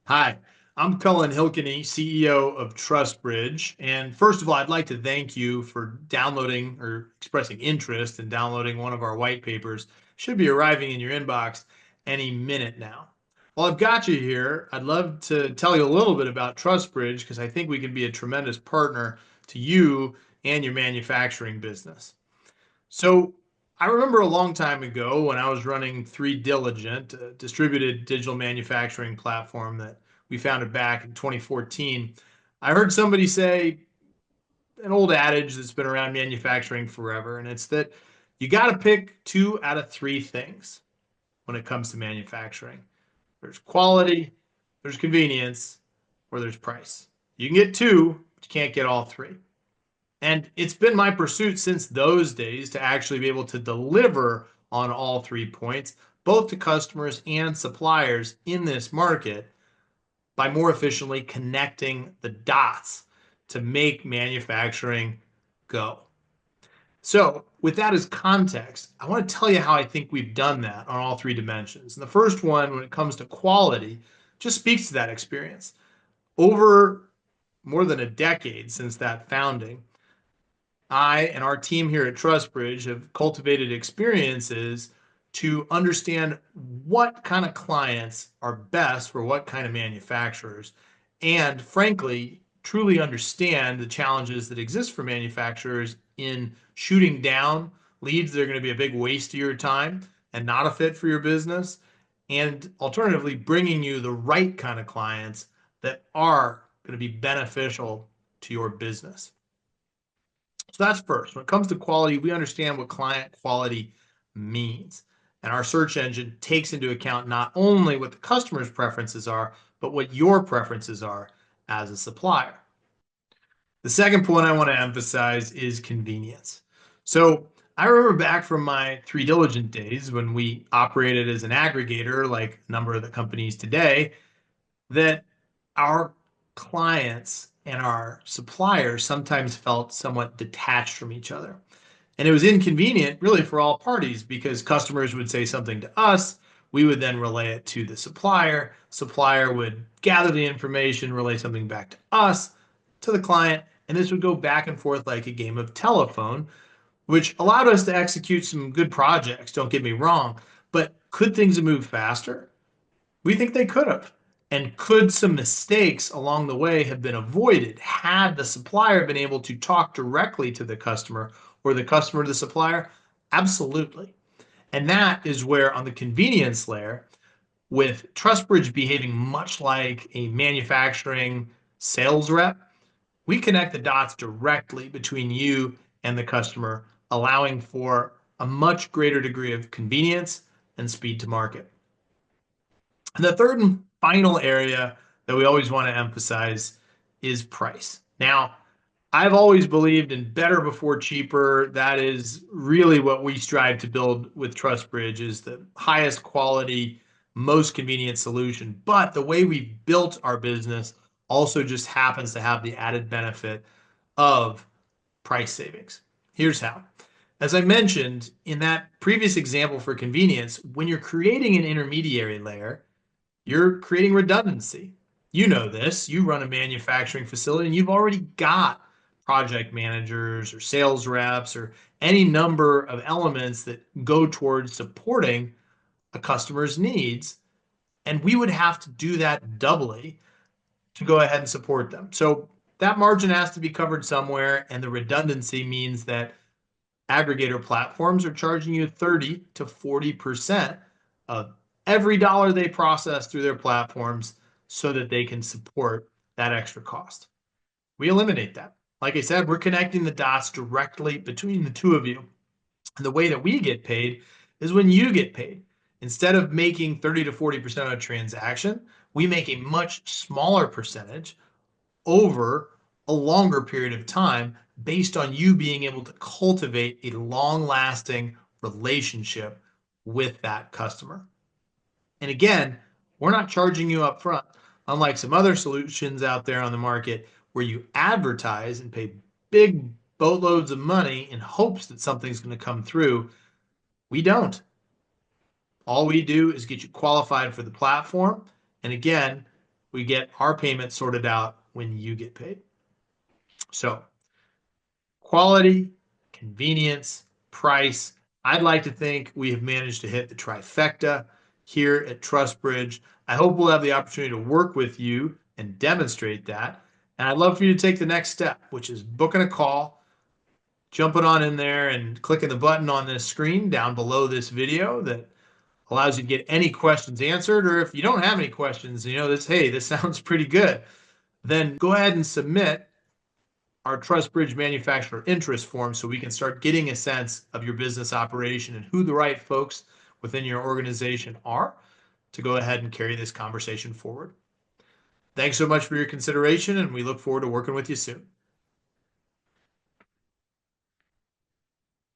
Hi, I'm Cullen Hilkeny, CEO of Trustbridge. And first of all, I'd like to thank you for downloading or expressing interest in downloading one of our white papers. Should be arriving in your inbox any minute now. While I've got you here, I'd love to tell you a little bit about Trustbridge because I think we can be a tremendous partner to you and your manufacturing business. So I remember a long time ago when I was running 3Diligent, a distributed digital manufacturing platform that we founded back in 2014. I heard somebody say an old adage that's been around manufacturing forever, and it's that you got to pick two out of three things when it comes to manufacturing. There's quality, there's convenience, or there's price. You can get two, but you can't get all three. And it's been my pursuit since those days to actually be able to deliver on all 3 points, both to customers and suppliers in this market by more efficiently connecting the dots to make manufacturing go. So, with that as context, I want to tell you how I think we've done that on all three dimensions. And the first one, when it comes to quality, just speaks to that experience. Over more than a decade since that founding, I and our team here at Trustbridge have cultivated experiences to understand what kind of clients are best for what kind of manufacturers, and frankly, truly understand the challenges that exist for manufacturers in shooting down leads that are going to be a big waste of your time and not a fit for your business, and alternatively, bringing you the right kind of clients that are going to be beneficial to your business. So that's first. When it comes to quality, we understand what client quality means. And our search engine takes into account not only what the customer's preferences are, but what your preferences are as a supplier. The second point I want to emphasize is convenience. So I remember back from my 3Diligent days when we operated as an aggregator, like a number of the companies today, that our clients and our suppliers sometimes felt somewhat detached from each other. And it was inconvenient really for all parties because customers would say something to us, we would then relay it to the supplier. Supplier would gather the information, relay something back to us, to the client, and this would go back and forth like a game of telephone, which allowed us to execute some good projects, don't get me wrong, but could things have moved faster? We think they could have. And could some mistakes along the way have been avoided had the supplier been able to talk directly to the customer or the customer to the supplier? Absolutely. And that is where, on the convenience layer, with Trustbridge behaving much like a manufacturing sales rep, we connect the dots directly between you and the customer, allowing for a much greater degree of convenience and speed to market. And the third and final area that we always want to emphasize is price. Now, I've always believed in better before cheaper. That is really what we strive to build with TrustBridge is the highest quality, most convenient solution. But the way we built our business also just happens to have the added benefit of price savings. Here's how. As I mentioned in that previous example for convenience, when you're creating an intermediary layer, you're creating redundancy. You know this. You run a manufacturing facility and you've already got project managers or sales reps or any number of elements that go towards supporting a customer's needs. And we would have to do that doubly to go ahead and support them. So that margin has to be covered somewhere. And the redundancy means that aggregator platforms are charging you 30 to 40% of every dollar they process through their platforms so that they can support that extra cost. We eliminate that. Like I said, we're connecting the dots directly between the two of you. And the way that we get paid is when you get paid. Instead of making 30 to 40% of a transaction, we make a much smaller percentage over a longer period of time based on you being able to cultivate a long lasting relationship with that customer. And again, we're not charging you up front, unlike some other solutions out there on the market where you advertise and pay big boatloads of money in hopes that something's going to come through. We don't. All we do is get you qualified for the platform. And again, we get our payment sorted out when you get paid. So quality, convenience, price. I'd like to think we have managed to hit the trifecta here at Trustbridge. I hope we'll have the opportunity to work with you and demonstrate that. And I'd love for you to take the next step, which is booking a call, jumping on in there and clicking the button on this screen down below this video that allows you to get any questions answered. Or if you don't have any questions, hey, this sounds pretty good, then go ahead and submit our Trustbridge manufacturer interest form so we can start getting a sense of your business operation and who the right folks within your organization are to go ahead and carry this conversation forward. Thanks so much for your consideration, and we look forward to working with you soon.